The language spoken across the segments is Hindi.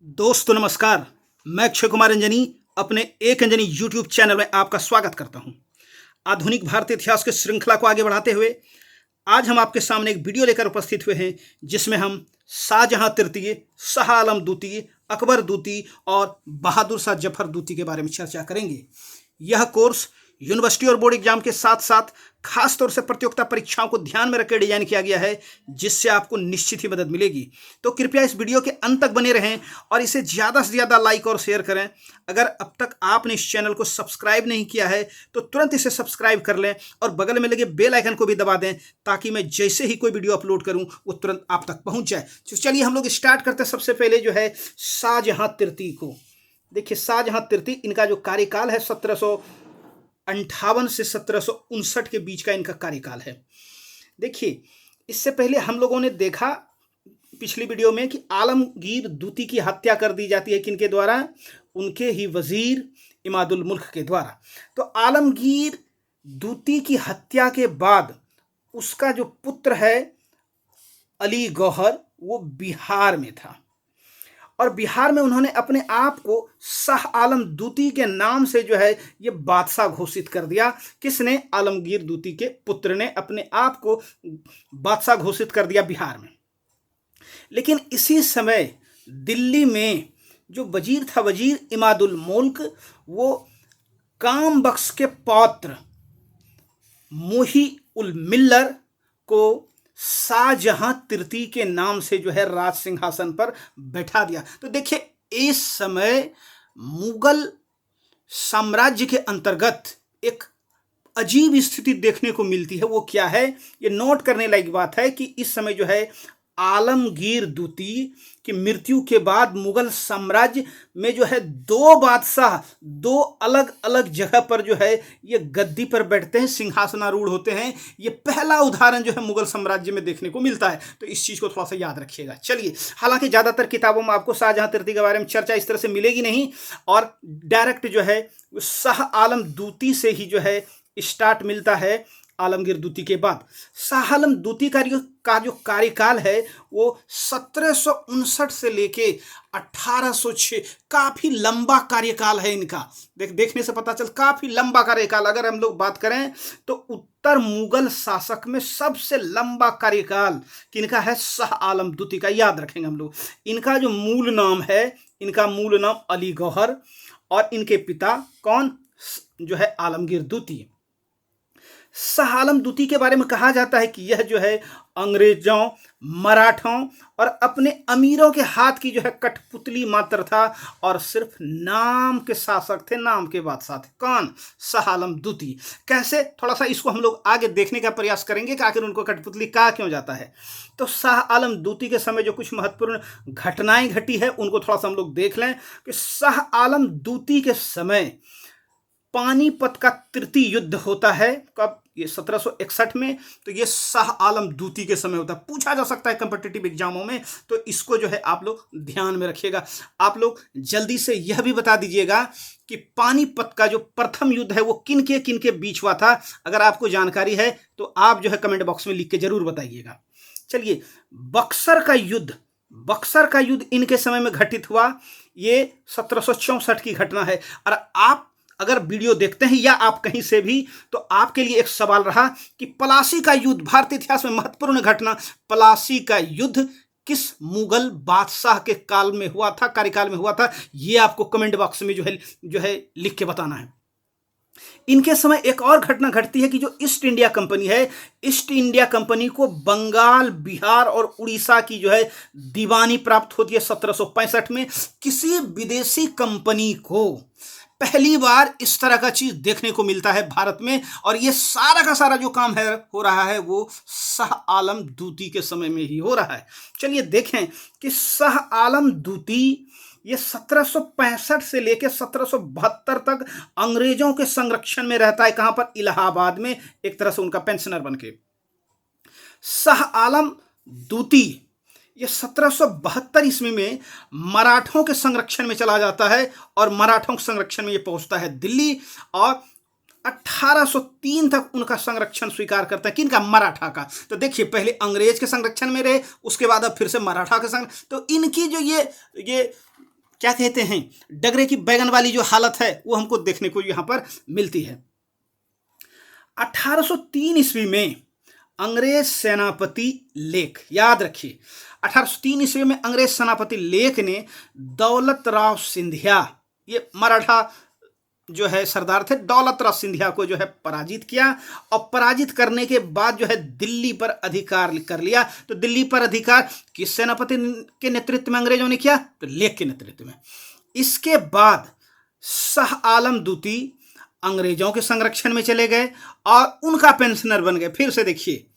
दोस्तों नमस्कार। मैं अक्षय कुमार अंजनी अपने एक अंजनी यूट्यूब चैनल में आपका स्वागत करता हूं। आधुनिक भारतीय इतिहास की श्रृंखला को आगे बढ़ाते हुए आज हम आपके सामने एक वीडियो लेकर उपस्थित हुए हैं जिसमें हम शाहजहां तृतीय, शाह आलम द्वितीय, अकबर द्वितीय और बहादुर शाह जफर द्वितीय के बारे में चर्चा करेंगे। यह कोर्स यूनिवर्सिटी और बोर्ड एग्जाम के साथ साथ खास तौर से प्रतियोगिता परीक्षाओं को ध्यान में रखकर डिजाइन किया गया है, जिससे आपको निश्चित ही मदद मिलेगी। तो कृपया इस वीडियो के अंत तक बने रहें और इसे ज़्यादा से ज़्यादा लाइक और शेयर करें। अगर अब तक आपने इस चैनल को सब्सक्राइब नहीं किया है तो तुरंत इसे सब्सक्राइब कर लें और बगल में लगे बेल आइकन को भी दबा दें, ताकि मैं जैसे ही कोई वीडियो अपलोड करूं वो तुरंत आप तक पहुंच जाए। तो चलिए हम लोग स्टार्ट करते हैं। सबसे पहले जो है शाहजहां तृतीय को देखिए। शाहजहां तृतीय, इनका जो कार्यकाल है 1758 से 1759 के बीच का इनका कार्यकाल है। देखिए, इससे पहले हम लोगों ने देखा पिछली वीडियो में कि आलमगीर द्वितीय की हत्या कर दी जाती है किनके द्वारा? उनके ही वजीर इमादुल मुल्क के द्वारा। तो आलमगीर द्वितीय की हत्या के बाद उसका जो पुत्र है अली गौहर, वो बिहार में था और बिहार में उन्होंने अपने आप को शाह आलम द्वितीय के नाम से जो है ये बादशाह घोषित कर दिया। किसने? आलमगीर द्वितीय के पुत्र ने अपने आप को बादशाह घोषित कर दिया बिहार में। लेकिन इसी समय दिल्ली में जो वजीर था, वजीर इमादुल मुल्क, वो काम बख्श के पौत्र मोही उल मिल्लर को शाहजहां तृतीय के नाम से जो है राज सिंहासन पर बैठा दिया। तो देखिए, इस समय मुगल साम्राज्य के अंतर्गत एक अजीब स्थिति देखने को मिलती है। वो क्या है? ये नोट करने लायक बात है कि इस समय जो है आलमगीर द्वितीय की मृत्यु के बाद मुगल साम्राज्य में जो है दो बादशाह दो अलग अलग जगह पर जो है ये गद्दी पर बैठते हैं, सिंहासनारूढ़ होते हैं। ये पहला उदाहरण जो है मुगल साम्राज्य में देखने को मिलता है। तो इस चीज़ को थोड़ा सा याद रखिएगा। चलिए, हालांकि ज़्यादातर किताबों में आपको शाहजहां तृतीय के बारे में चर्चा इस तरह से मिलेगी नहीं और डायरेक्ट जो है शाह आलम द्वितीय से ही जो है स्टार्ट मिलता है। आलमगीर द्वितीय के बाद शाह आलम द्वितीय का जो कार्यकाल है वो 1759 से लेके 1806, काफी लंबा कार्यकाल है इनका। देखने से पता चल काफी लंबा कार्यकाल। अगर हम लोग बात करें तो उत्तर मुगल शासक में सबसे लंबा कार्यकाल किनका है? शाह आलम द्वितीय का। याद रखेंगे हम लोग। इनका जो मूल नाम है, इनका मूल नाम अली गौहर और इनके पिता कौन? जो है आलमगीर द्वितीय। शाह आलम द्वितीय के बारे में कहा जाता है कि यह जो है अंग्रेजों, मराठों और अपने अमीरों के हाथ की जो है कठपुतली मात्र था और सिर्फ नाम के शासक थे, नाम के बादशाह थे। कौन? शाह आलम द्वितीय। कैसे? थोड़ा सा इसको हम लोग आगे देखने का प्रयास करेंगे कि आखिर उनको कठपुतली कहा क्यों जाता है। तो शाह आलम द्वितीय के समय जो कुछ महत्वपूर्ण घटनाएं घटी है उनको थोड़ा सा हम लोग देख लें कि शाह आलम द्वितीय के समय पानीपत का तृतीय युद्ध होता है। कब? ये 1761 में। तो ये शाह आलम द्वितीय के समय होता है। पूछा जा सकता है कॉम्पिटिटिव एग्जामों में, तो इसको जो है आप लोग ध्यान में रखिएगा। आप लोग जल्दी से यह भी बता दीजिएगा कि पानीपत का जो प्रथम युद्ध है वो किन के बीच हुआ था। अगर आपको जानकारी है तो आप जो है कमेंट बॉक्स में लिख के जरूर बताइएगा। चलिए, बक्सर का युद्ध इनके समय में घटित हुआ। ये 1764 की घटना है। और आप अगर वीडियो देखते हैं या आप कहीं से भी, तो आपके लिए एक सवाल रहा कि प्लासी का युद्ध, भारतीय इतिहास में महत्वपूर्ण घटना, प्लासी का युद्ध किस मुगल बादशाह के काल में हुआ था, कार्यकाल में हुआ था? ये आपको कमेंट बॉक्स में जो है लिख के बताना है। इनके समय एक और घटना घटती है कि जो ईस्ट इंडिया कंपनी है, ईस्ट इंडिया कंपनी को बंगाल, बिहार और उड़ीसा की जो है दीवानी प्राप्त होती है 1765 में। किसी विदेशी कंपनी को पहली बार इस तरह का चीज देखने को मिलता है भारत में, और ये सारा का सारा जो काम है हो रहा है वो शाह आलम द्वितीय के समय में ही हो रहा है। चलिए देखें कि शाह आलम द्वितीय ये 1765 से लेकर 1772 तक अंग्रेजों के संरक्षण में रहता है। कहां पर? इलाहाबाद में, एक तरह से उनका पेंशनर बनके। शाह आलम द्वितीय ये 1772 ईस्वी में मराठों के संरक्षण में चला जाता है और मराठों के संरक्षण में ये पहुंचता है दिल्ली और 1803 तक उनका संरक्षण स्वीकार करता है। किनका? मराठा का। तो देखिए, पहले अंग्रेज के संरक्षण में रहे, उसके बाद अब फिर से मराठा के संरक्षण। तो इनकी जो ये क्या कहते हैं, डगरे की बैगन वाली जो हालत है वो हमको देखने को यहाँ पर मिलती है। 1803 ईस्वी में अंग्रेज सेनापति लेक, याद रखिए 1803 ईस्वी में अंग्रेज सेनापति लेक ने दौलत राव सिंधिया, ये मराठा जो है सरदार थे, दौलत राव सिंधिया को जो है पराजित किया और पराजित करने के बाद जो है दिल्ली पर अधिकार कर लिया। तो दिल्ली पर अधिकार किस सेनापति के नेतृत्व में अंग्रेजों ने किया? तो लेक के नेतृत्व में। इसके बाद शाह आलम दूती अंग्रेजों के संरक्षण में चले गए और उनका पेंशनर बन गए। फिर से देखिए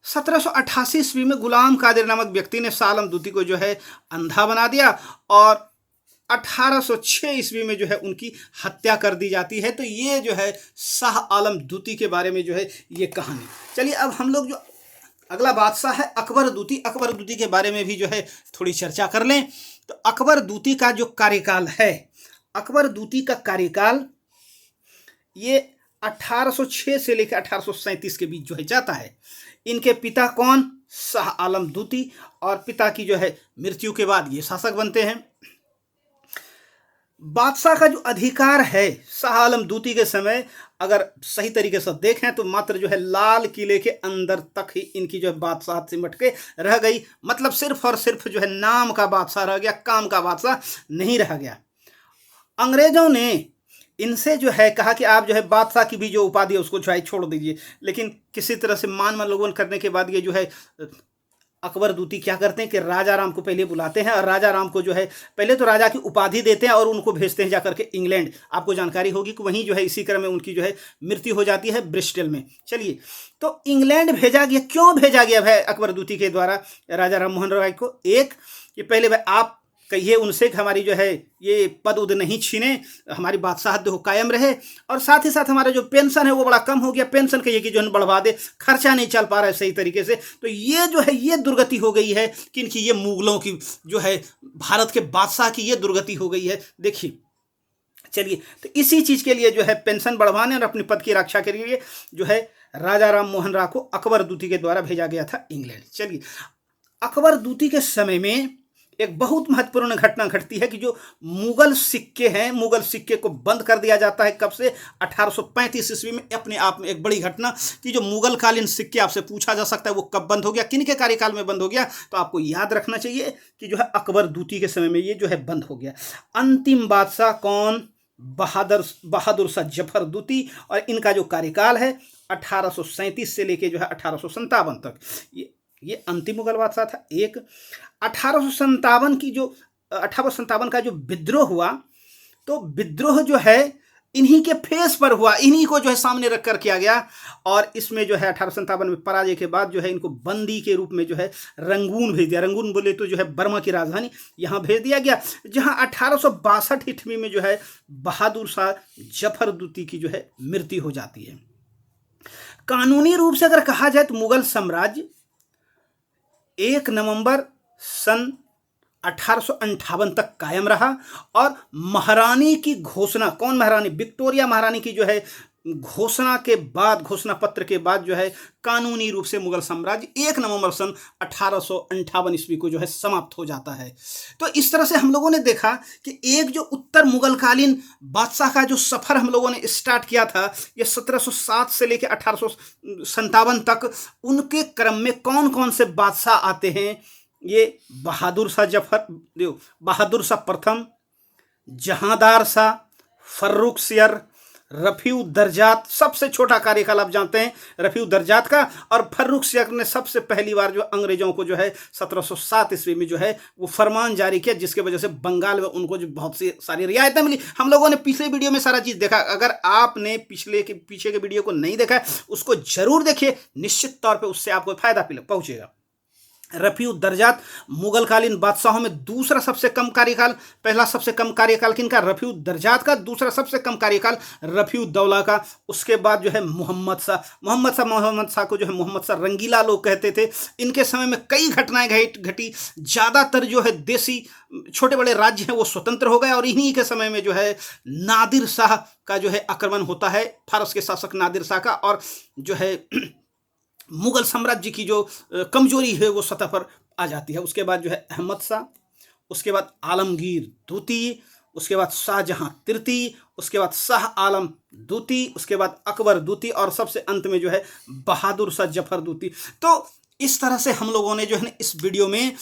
1788 ईस्वी में गुलाम कादिर नामक व्यक्ति ने शाह आलम दूती को जो है अंधा बना दिया और 1806 ईस्वी में जो है उनकी हत्या कर दी जाती है। तो ये जो है शाह आलम दूती के बारे में जो है ये कहानी। चलिए अब हम लोग जो अगला बादशाह है अकबर दूती, अकबर दूती के बारे में भी जो है थोड़ी चर्चा कर लें। तो अकबर दूती का जो कार्यकाल है, अकबर दूती का कार्यकाल ये 1806 से लेकर 1837 के बीच जो है जाता है। इनके पिता कौन? शाह आलम दूती, और पिता की जो है मृत्यु के बाद ये शासक बनते हैं। बादशाह का जो अधिकार है शाह आलम दूती के समय अगर सही तरीके से देखें तो मात्र जो है लाल किले के अंदर तक ही इनकी जो है बादशाह सिमट के रह गई। मतलब सिर्फ और सिर्फ जो है नाम का बादशाह रह गया, काम का बादशाह नहीं रह गया। अंग्रेजों ने इनसे जो है कहा कि आप जो है बादशाह की भी जो उपाधि है उसको जो है छोड़ दीजिए, लेकिन किसी तरह से मान मनोगन करने के बाद ये जो है अकबर दूती क्या करते हैं कि राजा राम को पहले बुलाते हैं और राजा राम को जो है पहले तो राजा की उपाधि देते हैं और उनको भेजते हैं जाकर के इंग्लैंड। आपको जानकारी होगी कि वहीं जो है इसी क्रम में उनकी जो है मृत्यु हो जाती है ब्रिस्टल में। चलिए तो इंग्लैंड भेजा गया। क्यों भेजा गया भाई अकबर दूती के द्वारा राजा राम मोहन राय को? एक कि पहले भाई आप कहिए उनसे कि हमारी जो है ये पद उद नहीं छीने, हमारी बादशाहत जो कायम रहे, और साथ ही साथ हमारा जो पेंशन है वो बड़ा कम हो गया, पेंशन कहिए कि जो है बढ़वा दे, खर्चा नहीं चल पा रहा है सही तरीके से। तो ये जो है ये दुर्गति हो गई है कि इनकी ये मुगलों की जो है भारत के बादशाह की ये दुर्गति हो गई है। देखिए चलिए तो इसी चीज़ के लिए जो है पेंशन बढ़वाने और अपनी पद की रक्षा के लिए जो है राजा राम मोहन राय को अकबर दूती के द्वारा भेजा गया था इंग्लैंड। चलिए अकबर दूती के समय में एक बहुत महत्वपूर्ण घटना घटती है कि जो मुगल सिक्के हैं, मुगल सिक्के को बंद कर दिया जाता है। कब से? 1835 ईस्वी में। अपने आप में एक बड़ी घटना कि जो मुगल कालीन सिक्के आपसे पूछा जा सकता है वो कब बंद हो गया, किन के कार्यकाल में बंद हो गया, तो आपको याद रखना चाहिए कि जो है अकबर दूती के समय में ये जो है बंद हो गया। अंतिम बादशाह कौन? बहादुर शाह जफर दूती, और इनका जो कार्यकाल है 1837 से लेके जो है 1857 तक ये अंतिम मुगल बादशाह था। एक 1857 का जो विद्रोह हुआ, तो विद्रोह जो है इन्हीं के फेस पर हुआ, इन्हीं को जो है सामने रख कर किया गया, और इसमें जो है 1857 में पराजय के बाद जो है इनको बंदी के रूप में जो है रंगून भेज दिया। रंगून बोले तो जो है बर्मा की राजधानी, यहाँ भेज दिया गया, जहाँ 1862 ईस्वी में जो है बहादुर शाह जफर दूती की जो है मृत्यु हो जाती है। कानूनी रूप से अगर कहा जाए तो मुगल साम्राज्य 1 नवंबर सन 1858 तक कायम रहा, और महारानी की घोषणा, कौन महारानी? विक्टोरिया महारानी की जो है घोषणा के बाद, घोषणा पत्र के बाद जो है कानूनी रूप से मुगल साम्राज्य 1 नवंबर सन 1858 ईस्वी को जो है समाप्त हो जाता है। तो इस तरह से हम लोगों ने देखा कि एक जो उत्तर मुगलकालीन बादशाह का जो सफ़र हम लोगों ने स्टार्ट किया था, ये 1707 से लेकर 1857 तक, उनके क्रम में कौन कौन से बादशाह आते हैं? ये बहादुर शाह प्रथम, जहांदार शाह, फर्रुख सियर, रफ़ी दर्जात, सबसे छोटा कार्यकाल आप जानते हैं रफ़ी दर्जात का, और फर्रुख सियर ने सबसे पहली बार जो अंग्रेजों को जो है 1707 ईस्वी में जो है वो फरमान जारी किया, जिसके वजह से बंगाल में उनको जो बहुत सी सारी रियायतें मिली। हम लोगों ने पिछले वीडियो में सारा चीज़ देखा। अगर आपने पीछे के वीडियो को नहीं देखा उसको जरूर देखिए, निश्चित तौर पर उससे आपको फायदा पहुँचेगा। रफ़ी दर्जात मुगलकालीन बादशाहों में दूसरा सबसे कम कार्यकाल, पहला सबसे कम कार्यकाल किनका? रफ़ी दर्जात का। दूसरा सबसे कम कार्यकाल रफ़ी दौला का। उसके बाद जो है मोहम्मद शाह को जो है मोहम्मद शाह रंगीला लोग कहते थे। इनके समय में कई घटनाएं घटी। ज़्यादातर जो है देसी छोटे बड़े राज्य हैं वो स्वतंत्र हो गए, और इन्हीं के समय में जो है नादिर शाह का जो है आक्रमण होता है, फारस के शासक नादिर शाह का, और जो है मुगल साम्राज्य की जो कमजोरी है वो सतह पर आ जाती है। उसके बाद जो है अहमद शाह, उसके बाद आलमगीर द्वितीय, उसके बाद शाहजहां तृतीय, उसके बाद शाह आलम द्वितीय, उसके बाद अकबर द्वितीय और सबसे अंत में जो है बहादुर शाह जफर द्वितीय। तो इस तरह से हम लोगों ने जो है ना इस वीडियो में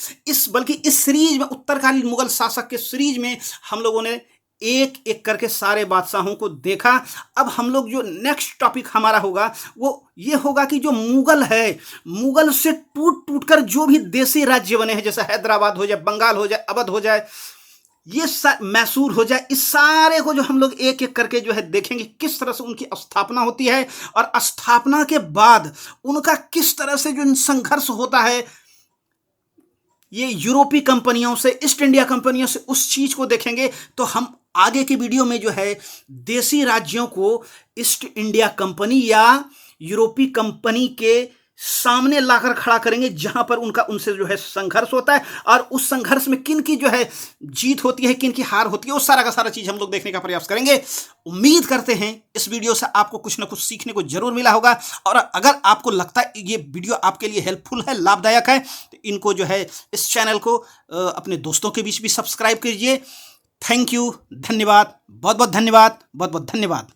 बल्कि इस सीरीज में उत्तरकालीन मुगल शासक के सीरीज में हम लोगों ने एक एक करके सारे बादशाहों को देखा। अब हम लोग जो नेक्स्ट टॉपिक हमारा होगा वो ये होगा कि जो मुगल है, मुगल से टूट टूट कर जो भी देसी राज्य बने हैं, जैसे हैदराबाद हो जाए, बंगाल हो जाए, अवध हो जाए, ये मैसूर हो जाए, इस सारे को जो हम लोग एक एक करके जो है देखेंगे किस तरह से उनकी स्थापना होती है और स्थापना के बाद उनका किस तरह से जो संघर्ष होता है ये यूरोपीय कंपनियों से, ईस्ट इंडिया कंपनियों से, उस चीज को देखेंगे। तो हम आगे के वीडियो में जो है देसी राज्यों को ईस्ट इंडिया कंपनी या यूरोपीय कंपनी के सामने लाकर खड़ा करेंगे, जहां पर उनसे जो है संघर्ष होता है और उस संघर्ष में किन की जो है जीत होती है, किन की हार होती है, वो सारा का सारा चीज हम लोग देखने का प्रयास करेंगे। उम्मीद करते हैं इस वीडियो से आपको कुछ ना कुछ सीखने को जरूर मिला होगा और अगर आपको लगता है ये वीडियो आपके लिए हेल्पफुल है, लाभदायक है, तो इनको जो है इस चैनल को अपने दोस्तों के बीच भी सब्सक्राइब कीजिए। थैंक यू, धन्यवाद, बहुत बहुत धन्यवाद, बहुत बहुत धन्यवाद।